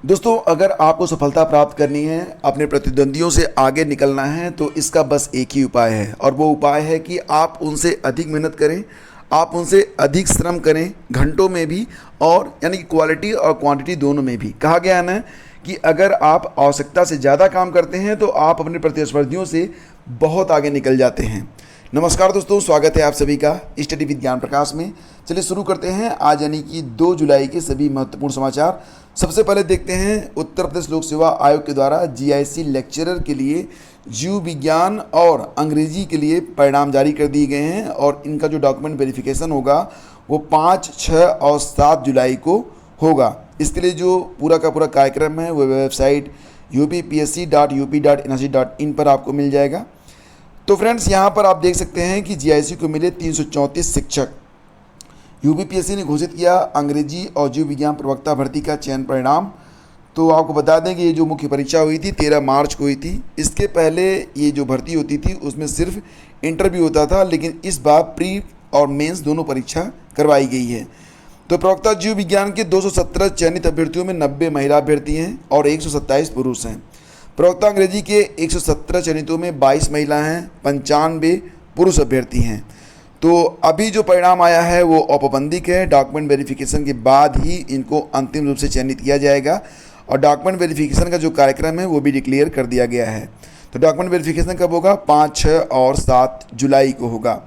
दोस्तों, अगर आपको सफलता प्राप्त करनी है, अपने प्रतिद्वंदियों से आगे निकलना है, तो इसका बस एक ही उपाय है और वो उपाय है कि आप उनसे अधिक मेहनत करें, आप उनसे अधिक श्रम करें, घंटों में भी और यानी कि क्वालिटी और क्वांटिटी दोनों में भी। कहा गया है ना कि अगर आप आवश्यकता से ज़्यादा काम करते हैं तो आप अपने प्रतिस्पर्धियों से बहुत आगे निकल जाते हैं। नमस्कार दोस्तों, स्वागत है आप सभी का स्टडी विद ज्ञान प्रकाश में। चलिए शुरू करते हैं आज यानी कि 2 जुलाई के सभी महत्वपूर्ण समाचार। सबसे पहले देखते हैं उत्तर प्रदेश लोक सेवा आयोग के द्वारा जीआईसी लेक्चरर के लिए जीव विज्ञान और अंग्रेजी के लिए परिणाम जारी कर दिए गए हैं और इनका जो डॉक्यूमेंट वेरिफिकेशन होगा वो 5, 6 और 7 जुलाई को होगा। इसके लिए जो पूरा का पूरा कार्यक्रम है वो वेबसाइट uppsc.up.nrc.in पर आपको मिल जाएगा। तो फ्रेंड्स, यहाँ पर आप देख सकते हैं कि जीआईसी को मिले 334 शिक्षक। यूपीपीएससी ने घोषित किया अंग्रेजी और जीव विज्ञान प्रवक्ता भर्ती का चयन परिणाम। तो आपको बता दें कि ये जो मुख्य परीक्षा हुई थी 13 मार्च को हुई थी। इसके पहले ये जो भर्ती होती थी उसमें सिर्फ इंटरव्यू होता था, लेकिन इस बार प्री और मेंस दोनों परीक्षा करवाई गई है। तो प्रवक्ता जीव विज्ञान के 217 चयनित अभ्यर्थियों में 90 महिला अभ्यर्थी हैं और 127 पुरुष हैं। प्रवक्ता अंग्रेजी के 117 चयनितों में 22 महिला हैं, 95 पुरुष अभ्यर्थी हैं। तो अभी जो परिणाम आया है वो औपबंधिक है। डॉक्यूमेंट वेरिफिकेशन के बाद ही इनको अंतिम रूप से चयनित किया जाएगा और डॉक्यूमेंट वेरिफिकेशन का जो कार्यक्रम है वो भी डिक्लेयर कर दिया गया है। तो डॉक्यूमेंट वेरिफिकेशन कब होगा? 5, 6 और 7 जुलाई को होगा।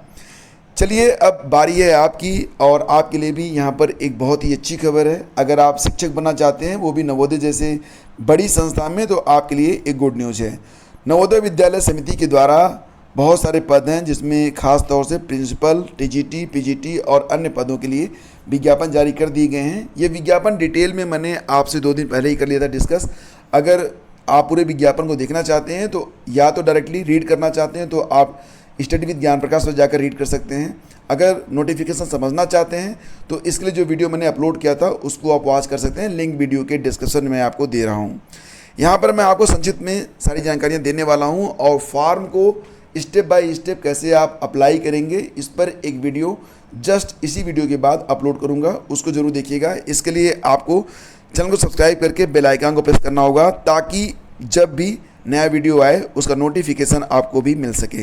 चलिए अब बारी है आपकी, और आपके लिए भी यहाँ पर एक बहुत ही अच्छी खबर है। अगर आप शिक्षक बनना चाहते हैं, वो भी नवोदय जैसे बड़ी संस्था में, तो आपके लिए एक गुड न्यूज़ है। नवोदय विद्यालय समिति के द्वारा बहुत सारे पद हैं, जिसमें खास तौर से प्रिंसिपल, टीजीटी, पीजीटी और अन्य पदों के लिए विज्ञापन जारी कर दिए गए हैं। ये विज्ञापन डिटेल में मैंने आपसे 2 दिन पहले ही कर लिया था डिस्कस। अगर आप पूरे विज्ञापन को देखना चाहते हैं तो या तो डायरेक्टली रीड करना चाहते हैं तो आप स्टडी विद ज्ञान प्रकाश पर जाकर रीड कर सकते हैं। अगर नोटिफिकेशन समझना चाहते हैं तो इसके लिए जो वीडियो मैंने अपलोड किया था उसको आप वॉच कर सकते हैं। लिंक वीडियो के डिस्क्रिप्शन में आपको दे रहा हूँ। यहाँ पर मैं आपको संक्षिप्त में सारी जानकारियाँ देने वाला हूँ और फॉर्म को स्टेप बाय स्टेप कैसे आप अप्लाई करेंगे इस पर एक वीडियो जस्ट इसी वीडियो के बाद अपलोड करूँगा, उसको ज़रूर देखिएगा। इसके लिए आपको चैनल को सब्सक्राइब करके बेल आइकन को प्रेस करना होगा ताकि जब भी नया वीडियो आए उसका नोटिफिकेशन आपको भी मिल सके।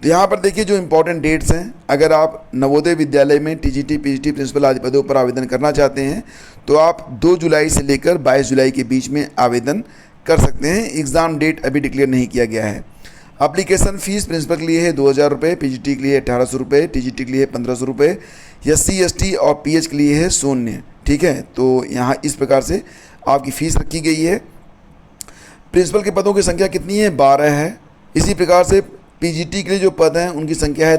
तो यहाँ पर देखिए जो इम्पोर्टेंट डेट्स हैं। अगर आप नवोदय विद्यालय में टीजीटी, पीजीटी, प्रिंसिपल आदि पदों पर आवेदन करना चाहते हैं तो आप 2 जुलाई से लेकर 22 जुलाई के बीच में आवेदन कर सकते हैं। एग्ज़ाम डेट अभी डिक्लेयर नहीं किया गया है। एप्लीकेशन फ़ीस प्रिंसिपल के लिए है 2000 रुपये, पीजीटी के लिए 1800 रुपये, टीजीटी के लिए 1500 रुपये, SC, ST और PH के लिए है 0। ठीक है, तो यहाँ इस प्रकार से आपकी फ़ीस रखी गई है। प्रिंसिपल के पदों की संख्या कितनी है? 12 है। इसी प्रकार से पीजीटी के लिए जो पद हैं उनकी संख्या है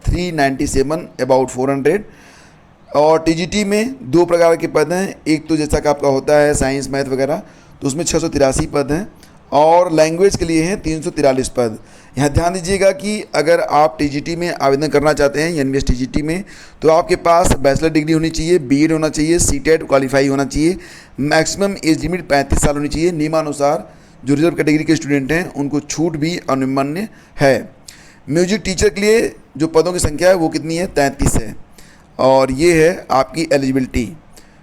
397 अबाउट 400। और टीजीटी में 2 प्रकार के पद हैं। एक तो जैसा कि आपका होता है साइंस, मैथ वगैरह, तो उसमें 683 पद हैं और लैंग्वेज के लिए हैं 343 पद। यहाँ ध्यान दीजिएगा कि अगर आप टीजीटी में आवेदन करना चाहते हैं यानी टीजीटी में, तो आपके पास बैचलर डिग्री होनी चाहिए, बीएड होना चाहिए, सीटेट क्वालिफाई होना चाहिए, मैक्सिमम एज लिमिट 35 साल होनी चाहिए। नियमानुसार जो रिजर्व कैटेगरी के स्टूडेंट हैं उनको छूट भी अनुमन्य है। म्यूजिक टीचर के लिए जो पदों की संख्या है वो कितनी है? 33 है और ये है आपकी एलिजिबिलिटी।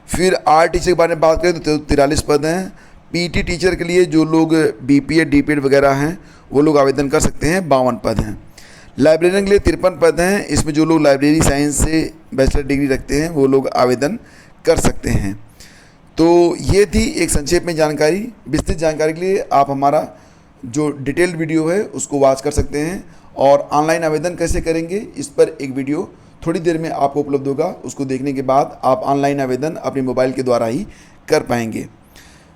फिर आर्ट टीचर के बारे में बात करें तो 43 पद हैं। पीटी टीचर के लिए जो लोग बीपीएड, डीपीएड वगैरह हैं वो लोग आवेदन कर सकते हैं, 52 पद हैं। लाइब्रेरियन के लिए 53 पद हैं। इसमें जो लोग लाइब्रेरी साइंस से बैचलर डिग्री रखते हैं वो लोग आवेदन कर सकते हैं। तो ये थी एक संक्षेप में जानकारी। विस्तृत जानकारी के लिए आप हमारा जो डिटेल्ड वीडियो है उसको वॉच कर सकते हैं। और ऑनलाइन आवेदन कैसे करेंगे इस पर एक वीडियो थोड़ी देर में आपको उपलब्ध होगा। उसको देखने के बाद आप ऑनलाइन आवेदन अपने मोबाइल के द्वारा ही कर पाएंगे।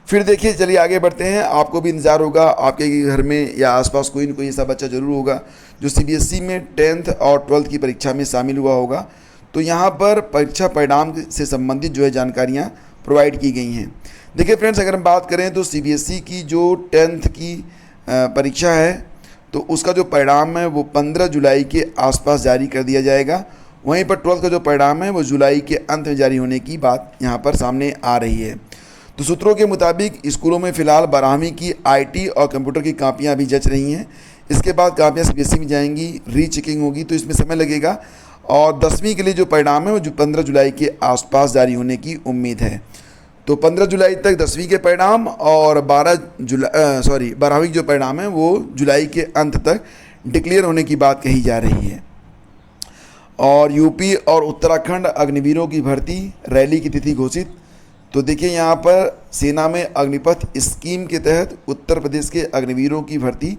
फिर देखिए, चलिए आगे बढ़ते हैं। आपको भी इंतज़ार होगा, आपके घर में या आसपास कोई न कोई ऐसा बच्चा ज़रूर होगा जो सीबीएसई में 10th और 12th की परीक्षा में शामिल हुआ होगा। तो यहाँ पर परीक्षा परिणाम से संबंधित जो है जानकारियाँ प्रोवाइड की गई हैं। देखिए फ्रेंड्स, अगर हम बात करें तो सीबीएसई की जो 10th की परीक्षा है तो उसका जो परिणाम है वो 15 जुलाई के आसपास जारी कर दिया जाएगा। वहीं पर 12th का जो परिणाम है वो जुलाई के अंत में जारी होने की बात यहाँ पर सामने आ रही है। तो सूत्रों के मुताबिक स्कूलों में फ़िलहाल 12वीं की IT और कंप्यूटर की कापियाँ अभी जच रही हैं। इसके बाद कापियाँ सीबीएसई में जाएंगी, रीचेकिंग होगी, तो इसमें समय लगेगा। और 10वीं के लिए जो परिणाम है वो 15 जुलाई के आसपास जारी होने की उम्मीद है। तो 15 जुलाई तक 10वीं के परिणाम और 12वीं जो परिणाम है वो जुलाई के अंत तक डिक्लेयर होने की बात कही जा रही है। और यूपी और उत्तराखंड अग्निवीरों की भर्ती रैली की तिथि घोषित। तो देखिए यहाँ पर सेना में अग्निपथ स्कीम के तहत उत्तर प्रदेश के अग्निवीरों की भर्ती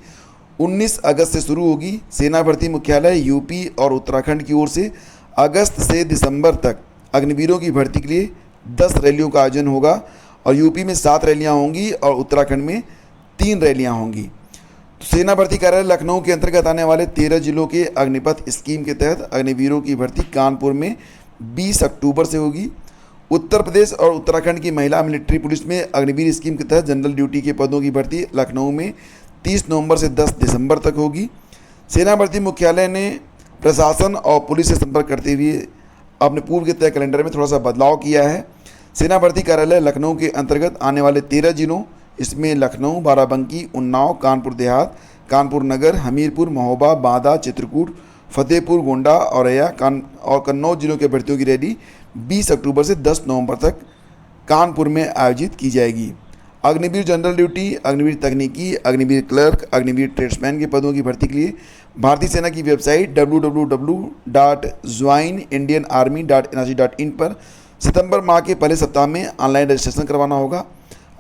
19 अगस्त से शुरू होगी। सेना भर्ती मुख्यालय यूपी और उत्तराखंड की ओर से अगस्त से दिसंबर तक अग्निवीरों की भर्ती के लिए 10 रैलियों का आयोजन होगा और यूपी में 7 रैलियाँ होंगी और उत्तराखंड में 3 रैलियाँ होंगी। तो सेना भर्ती कार्यालय लखनऊ के अंतर्गत आने वाले 13 जिलों के अग्निपथ स्कीम के तहत अग्निवीरों की भर्ती कानपुर में 20 अक्टूबर से होगी। उत्तर प्रदेश और उत्तराखंड की महिला मिलिट्री पुलिस में अग्निवीर स्कीम के तहत जनरल ड्यूटी के पदों की भर्ती लखनऊ में 30 नवंबर से 10 दिसंबर तक होगी। सेना भर्ती मुख्यालय ने प्रशासन और पुलिस से संपर्क करते हुए अपने पूर्व के तय कैलेंडर में थोड़ा सा बदलाव किया है। सेना भर्ती कार्यालय लखनऊ के अंतर्गत आने वाले 13 जिलों, इसमें लखनऊ, बाराबंकी, उन्नाव, कानपुर देहात, कानपुर नगर, हमीरपुर, महोबा, बांदा, चित्रकूट, फतेहपुर, गोंडा, औरैया और कन्नौज जिलों के भर्तियों की रैली 20 अक्टूबर से 10 नवंबर तक कानपुर में आयोजित की जाएगी। अग्निवीर जनरल ड्यूटी, अग्निवीर तकनीकी, अग्निवीर क्लर्क, अग्निवीर ट्रेड्समैन के पदों की भर्ती के लिए भारतीय सेना की वेबसाइट www.joinindianarmy.nic.in पर सितंबर माह के पहले सप्ताह में ऑनलाइन रजिस्ट्रेशन करवाना होगा।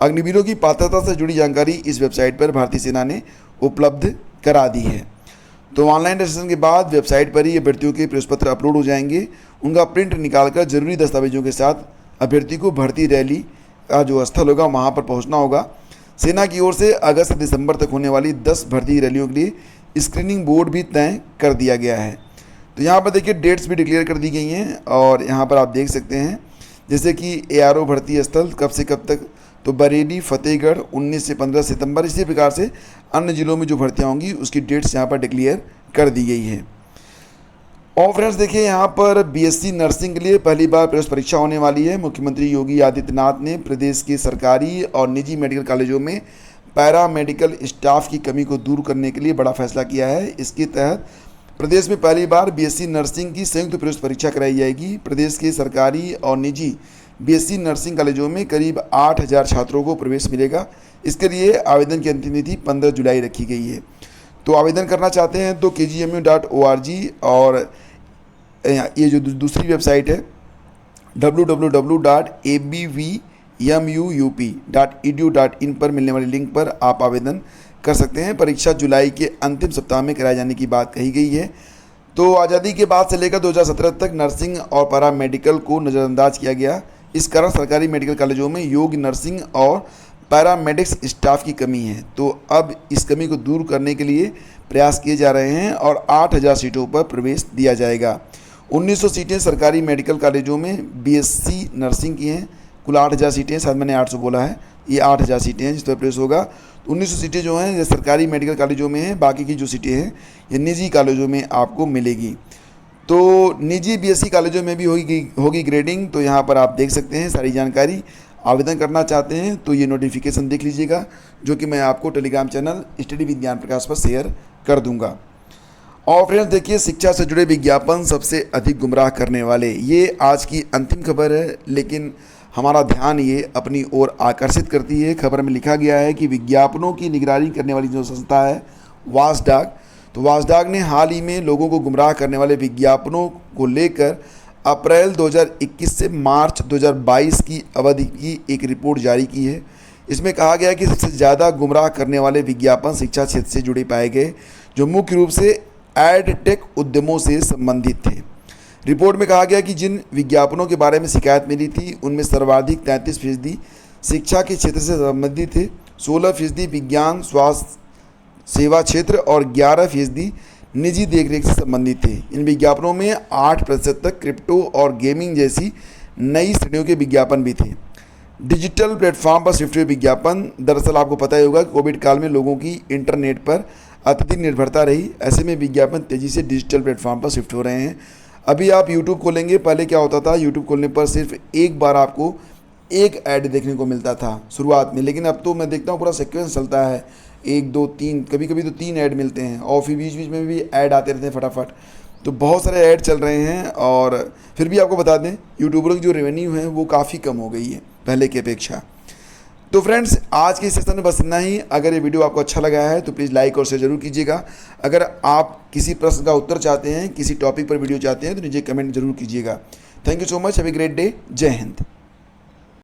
अग्निवीरों की पात्रता से जुड़ी जानकारी इस वेबसाइट पर भारतीय सेना ने उपलब्ध करा दी है। तो ऑनलाइन रजिस्ट्रेशन के बाद वेबसाइट पर ही अभ्यर्थियों के प्रवेश पत्र अपलोड हो जाएंगे। उनका प्रिंट निकालकर जरूरी दस्तावेजों के साथ अभ्यर्थी को भर्ती रैली का जो स्थल होगा वहाँ पर पहुँचना होगा। सेना की ओर से अगस्त से दिसंबर तक होने वाली 10 भर्ती रैलियों के लिए स्क्रीनिंग बोर्ड भी तय कर दिया गया है। तो यहाँ पर देखिए डेट्स भी डिक्लेयर कर दी गई हैं और यहाँ पर आप देख सकते हैं जैसे कि ARO भर्ती स्थल कब से कब तक, तो बरेली, फतेहगढ़ 19 से 15 सितंबर, इसी प्रकार से अन्य जिलों में जो भर्तियाँ होंगी उसकी डेट्स यहाँ पर डिक्लेयर कर दी गई है। और फ्रेंड्स देखिए यहाँ पर BSc नर्सिंग के लिए पहली बार प्रवेश परीक्षा होने वाली है। मुख्यमंत्री योगी आदित्यनाथ ने प्रदेश के सरकारी और निजी मेडिकल कॉलेजों में पैरा मेडिकल स्टाफ की कमी को दूर करने के लिए बड़ा फैसला किया है। इसके तहत प्रदेश में पहली बार BSc नर्सिंग की संयुक्त प्रवेश परीक्षा कराई जाएगी। प्रदेश के सरकारी और निजी BSc नर्सिंग कॉलेजों में करीब 8,000 छात्रों को प्रवेश मिलेगा। इसके लिए आवेदन की अंतिम तिथि 15 जुलाई रखी गई है। तो आवेदन करना चाहते हैं तो kgmu.org और ये जो दूसरी वेबसाइट है www.abvmuup.edu.in पर मिलने वाली लिंक पर आप आवेदन कर सकते हैं। परीक्षा जुलाई के अंतिम सप्ताह में कराए जाने की बात कही गई है। तो आज़ादी के बाद से लेकर 2017 तक नर्सिंग और पैरा मेडिकल को नज़रअंदाज किया गया। इस कारण सरकारी मेडिकल कॉलेजों में योग्य नर्सिंग और पैरामेडिक्स स्टाफ की कमी है। तो अब इस कमी को दूर करने के लिए प्रयास किए जा रहे हैं और 8,000 सीटों पर प्रवेश दिया जाएगा। 1900 सीटें सरकारी मेडिकल कॉलेजों में BSc नर्सिंग की हैं। कुल 8,000 सीटें, शायद मैंने 800 बोला है, ये 8,000 सीटें हैं जिस पर प्रवेश होगा। 1900 सीटें जो हैं ये सरकारी मेडिकल कॉलेजों में हैं, बाकी की जो सीटें हैं ये निजी कॉलेजों में आपको मिलेगी। तो निजी BSc कॉलेजों में भी होगी ग्रेडिंग। तो यहाँ पर आप देख सकते हैं सारी जानकारी। आवेदन करना चाहते हैं तो ये नोटिफिकेशन देख लीजिएगा, जो कि मैं आपको टेलीग्राम चैनल स्टडी विद ज्ञान प्रकाश पर शेयर कर दूंगा। और फ्रेंड्स देखिए, शिक्षा से जुड़े विज्ञापन सबसे अधिक गुमराह करने वाले, ये आज की अंतिम खबर है, लेकिन हमारा ध्यान ये अपनी ओर आकर्षित करती है। खबर में लिखा गया है कि विज्ञापनों की निगरानी करने वाली जो संस्था है वाचडॉग, तो वाचडॉग ने हाल ही में लोगों को गुमराह करने वाले विज्ञापनों को लेकर अप्रैल 2021 से मार्च 2022 की अवधि की एक रिपोर्ट जारी की है। इसमें कहा गया है कि सबसे ज़्यादा गुमराह करने वाले विज्ञापन शिक्षा क्षेत्र से जुड़े पाए गए, जो मुख्य रूप से एड टेक उद्यमों से संबंधित थे। रिपोर्ट में कहा गया कि जिन विज्ञापनों के बारे में शिकायत मिली थी उनमें सर्वाधिक 33% शिक्षा के क्षेत्र से संबंधित थे, 16% विज्ञान स्वास्थ्य सेवा क्षेत्र और 11% निजी देखरेख से संबंधित थे। इन विज्ञापनों में 8% तक क्रिप्टो और गेमिंग जैसी नई श्रेणियों के विज्ञापन भी थे। डिजिटल प्लेटफॉर्म पर शिफ्ट हुए विज्ञापन, दरअसल आपको पता ही होगा कोविड काल में लोगों की इंटरनेट पर अत्यधिक निर्भरता रही, ऐसे में विज्ञापन तेज़ी से डिजिटल प्लेटफॉर्म पर शिफ्ट हो रहे हैं। अभी आप YouTube खोलेंगे, पहले क्या होता था, YouTube खोलने पर सिर्फ एक बार आपको एक ऐड देखने को मिलता था शुरुआत में, लेकिन अब तो मैं देखता हूँ पूरा सीक्वेंस चलता है, 1 2 3, कभी कभी तो 3 ऐड मिलते हैं और फिर बीच बीच में भी ऐड आते रहते हैं फटाफट। तो बहुत सारे ऐड चल रहे हैं और फिर भी आपको बता दें यूट्यूबर की जो रेवेन्यू है वो काफ़ी कम हो गई है। पहले की अपेक्षा। तो फ्रेंड्स आज के सेशन में बस इतना ही। अगर ये वीडियो आपको अच्छा लगा है तो प्लीज़ लाइक और शेयर जरूर कीजिएगा। अगर आप किसी प्रश्न का उत्तर चाहते हैं, किसी टॉपिक पर वीडियो चाहते हैं तो नीचे कमेंट जरूर कीजिएगा। Thank you so much, have a great day. जय हिंद।